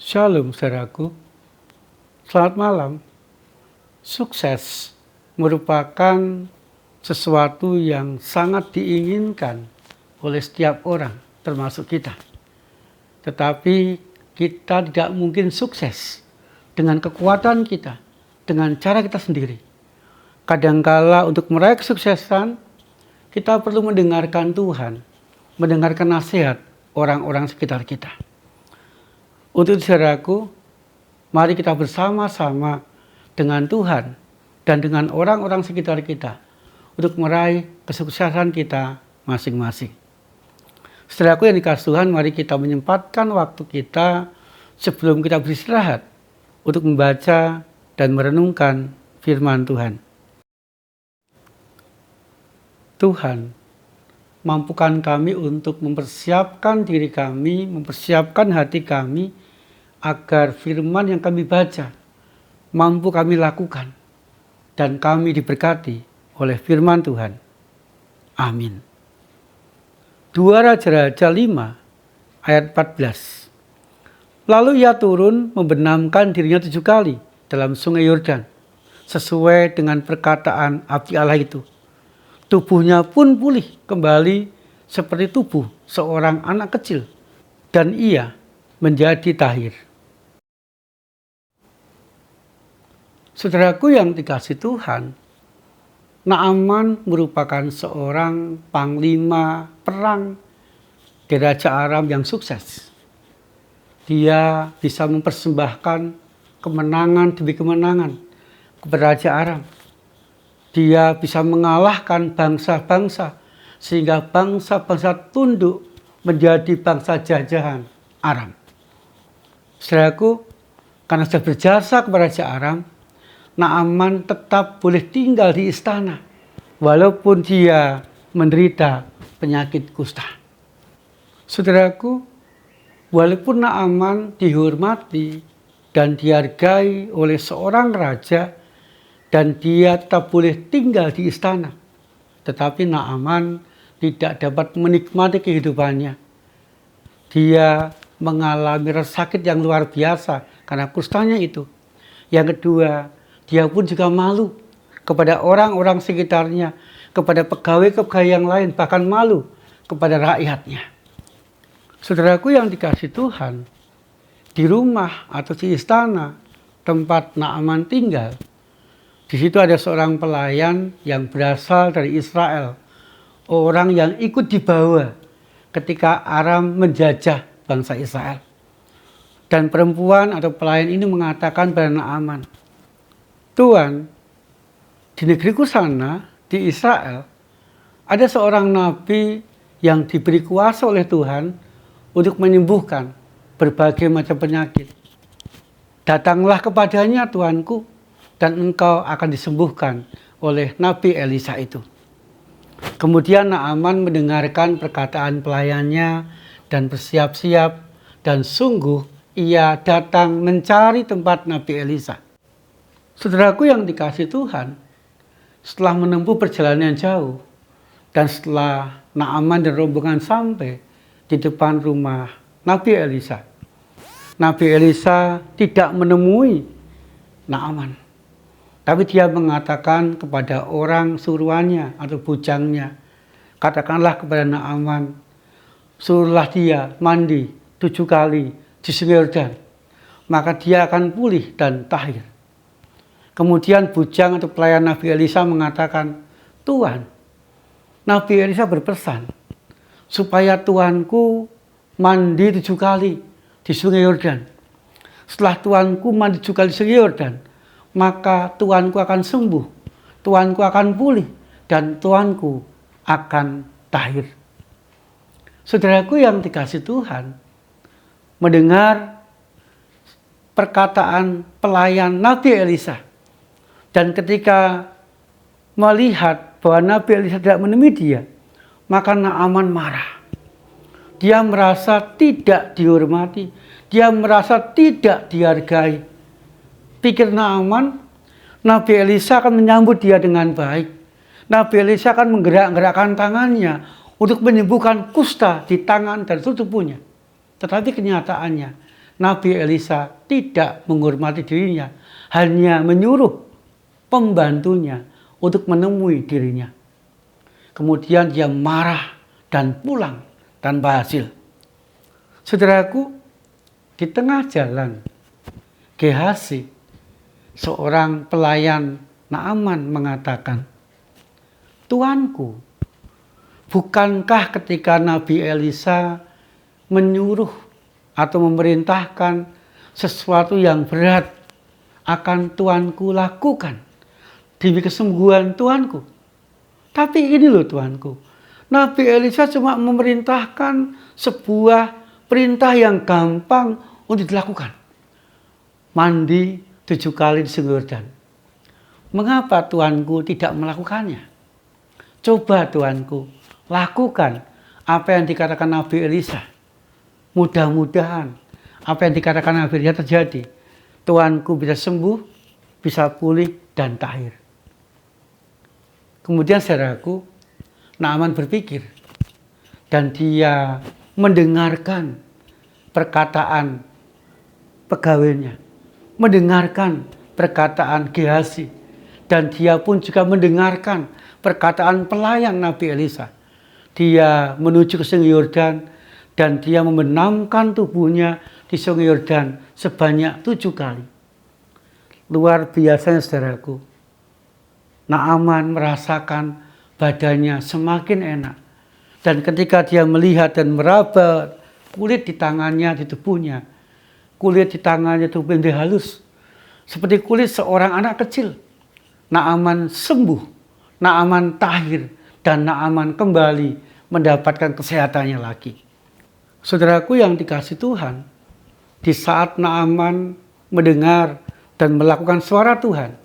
Shalom saudaraku, selamat malam. Sukses merupakan sesuatu yang sangat diinginkan oleh setiap orang, termasuk kita. Tetapi kita tidak mungkin sukses dengan kekuatan kita, dengan cara kita sendiri. Kadangkala untuk meraih kesuksesan, kita perlu mendengarkan Tuhan, mendengarkan nasihat orang-orang sekitar kita. Untuk saudaraku, mari kita bersama-sama dengan Tuhan dan dengan orang-orang sekitar kita untuk meraih kesuksesan kita masing-masing. Saudaraku yang dikasihi Tuhan, mari kita menyempatkan waktu kita sebelum kita beristirahat untuk membaca dan merenungkan firman Tuhan. Tuhan, mampukan kami untuk mempersiapkan diri kami, mempersiapkan hati kami, agar firman yang kami baca mampu kami lakukan dan kami diberkati oleh firman Tuhan. Amin. 2 Raja-Raja 5 ayat 14. Lalu ia turun membenamkan dirinya 7 kali dalam sungai Yordan, sesuai dengan perkataan abdi Allah itu. Tubuhnya pun pulih kembali seperti tubuh seorang anak kecil, dan ia menjadi tahir. Saudaraku yang dikasihi Tuhan, Naaman merupakan seorang panglima perang di Raja Aram yang sukses. Dia bisa mempersembahkan kemenangan demi kemenangan kepada Raja Aram. Dia bisa mengalahkan bangsa-bangsa sehingga bangsa-bangsa tunduk menjadi bangsa jajahan Aram. Saudaraku, karena sudah berjasa kepada Raja Aram, Naaman tetap boleh tinggal di istana walaupun dia menderita penyakit kusta. Saudaraku, walaupun Naaman dihormati dan dihargai oleh seorang raja dan dia tetap boleh tinggal di istana, tetapi Naaman tidak dapat menikmati kehidupannya. Dia mengalami rasa sakit yang luar biasa karena kustanya itu. Yang kedua, dia pun juga malu kepada orang-orang sekitarnya, kepada pegawai-pegawai yang lain, bahkan malu kepada rakyatnya. Saudaraku yang dikasihi Tuhan, di rumah atau di istana tempat Naaman tinggal, di situ ada seorang pelayan yang berasal dari Israel, orang yang ikut dibawa ketika Aram menjajah bangsa Israel. Dan perempuan atau pelayan ini mengatakan pada Naaman, Tuan, di negeriku sana, di Israel, ada seorang nabi yang diberi kuasa oleh Tuhan untuk menyembuhkan berbagai macam penyakit. Datanglah kepadanya, Tuanku, dan engkau akan disembuhkan oleh Nabi Elisa itu. Kemudian Naaman mendengarkan perkataan pelayannya dan bersiap-siap, dan sungguh ia datang mencari tempat Nabi Elisa. Saudaraku yang dikasihi Tuhan, setelah menempuh perjalanan jauh dan setelah Naaman dan rombongan sampai di depan rumah Nabi Elisa, Nabi Elisa tidak menemui Naaman, tapi dia mengatakan kepada orang suruhannya atau bujangnya, katakanlah kepada Naaman, suruhlah dia mandi 7 kali di sungai Yordan, maka dia akan pulih dan tahir. Kemudian bujang atau pelayan Nabi Elisa mengatakan, Tuhan, Nabi Elisa berpesan supaya tuanku mandi 7 kali di sungai Yordan. Setelah tuanku mandi 7 kali di sungai Yordan, maka tuanku akan sembuh, tuanku akan pulih, dan tuanku akan tahir. Saudaraku yang dikasihi Tuhan, mendengar perkataan pelayan Nabi Elisa, dan ketika melihat bahwa Nabi Elisa tidak menemui dia, maka Naaman marah. Dia merasa tidak dihormati, dia merasa tidak dihargai. Pikir Naaman, Nabi Elisa akan menyambut dia dengan baik. Nabi Elisa akan menggerak-gerakkan tangannya untuk menyembuhkan kusta di tangan dan seluruh tubuhnya. Tetapi kenyataannya, Nabi Elisa tidak menghormati dirinya, hanya menyuruh pembantunya untuk menemui dirinya. Kemudian dia marah dan pulang tanpa hasil. Saudaraku, di tengah jalan Gehazi, seorang pelayan Naaman mengatakan, "Tuanku, bukankah ketika Nabi Elisa menyuruh atau memerintahkan sesuatu yang berat akan tuanku lakukan demi kesembuhan tuanku? Tapi ini loh tuanku, Nabi Elisa cuma memerintahkan sebuah perintah yang gampang untuk dilakukan. Mandi 7 kali di Sungai Yordan. Mengapa tuanku tidak melakukannya? Coba tuanku, lakukan apa yang dikatakan Nabi Elisa. Mudah-mudahan apa yang dikatakan Nabi Elisa terjadi. Tuanku bisa sembuh, bisa pulih dan tahir." Kemudian saudaraku, Naaman berpikir dan dia mendengarkan perkataan pegawainya, mendengarkan perkataan Gehazi, dan dia pun juga mendengarkan perkataan pelayan Nabi Elisa. Dia menuju ke Sungai Yordan dan dia membenamkan tubuhnya di Sungai Yordan sebanyak 7 kali. Luar biasanya saudaraku, Naaman merasakan badannya semakin enak. Dan ketika dia melihat dan meraba kulit di tangannya, di tubuhnya, kulit di tangannya itu menjadi halus, seperti kulit seorang anak kecil. Naaman sembuh, Naaman tahir, dan Naaman kembali mendapatkan kesehatannya lagi. Saudaraku yang dikasihi Tuhan, di saat Naaman mendengar dan melakukan suara Tuhan,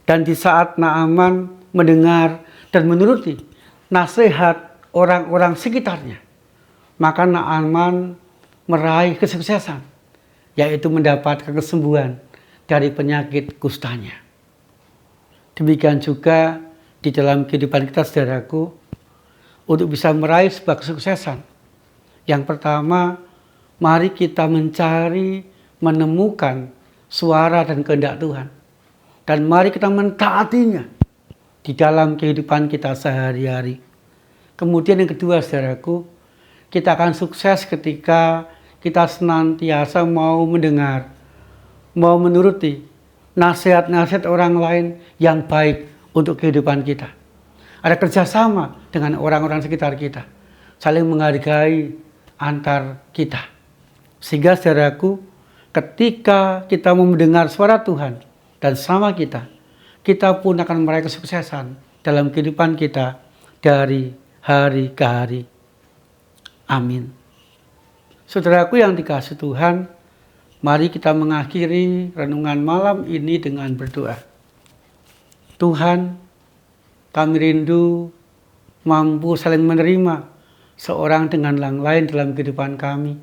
dan di saat Naaman mendengar dan menuruti nasihat orang-orang sekitarnya, maka Naaman meraih kesuksesan, yaitu mendapatkan kesembuhan dari penyakit kustanya. Demikian juga di dalam kehidupan kita saudaraku, untuk bisa meraih sebuah kesuksesan. Yang pertama, mari kita mencari, menemukan suara dan kehendak Tuhan. Dan mari kita mentaatinya di dalam kehidupan kita sehari-hari. Kemudian yang kedua saudaraku, kita akan sukses ketika kita senantiasa mau mendengar, mau menuruti nasihat-nasihat orang lain yang baik untuk kehidupan kita. Ada kerjasama dengan orang-orang sekitar kita, saling menghargai antar kita. Sehingga saudaraku, ketika kita mau mendengar suara Tuhan dan sama kita pun akan meraih kesuksesan dalam kehidupan kita dari hari ke hari. Amin. Saudaraku yang dikasihi Tuhan, mari kita mengakhiri renungan malam ini dengan berdoa. Tuhan, kami rindu mampu saling menerima seorang dengan yang lain dalam kehidupan kami.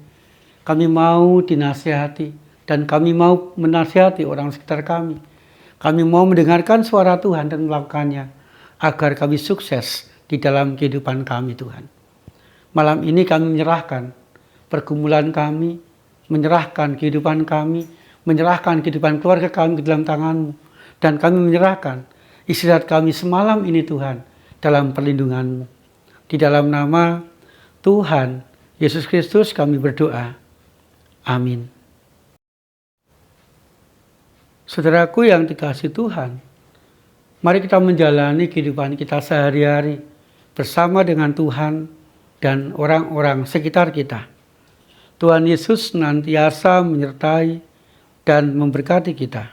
Kami mau dinasihati dan kami mau menasihati orang sekitar kami. Kami mau mendengarkan suara Tuhan dan melakukannya agar kami sukses di dalam kehidupan kami Tuhan. Malam ini kami menyerahkan pergumulan kami, menyerahkan kehidupan kami, menyerahkan kehidupan keluarga kami ke dalam tangan-Mu. Dan kami menyerahkan istirahat kami semalam ini Tuhan dalam perlindungan-Mu. Di dalam nama Tuhan Yesus Kristus kami berdoa. Amin. Saudaraku yang dikasihi Tuhan, mari kita menjalani kehidupan kita sehari-hari bersama dengan Tuhan dan orang-orang sekitar kita. Tuhan Yesus senantiasa menyertai dan memberkati kita.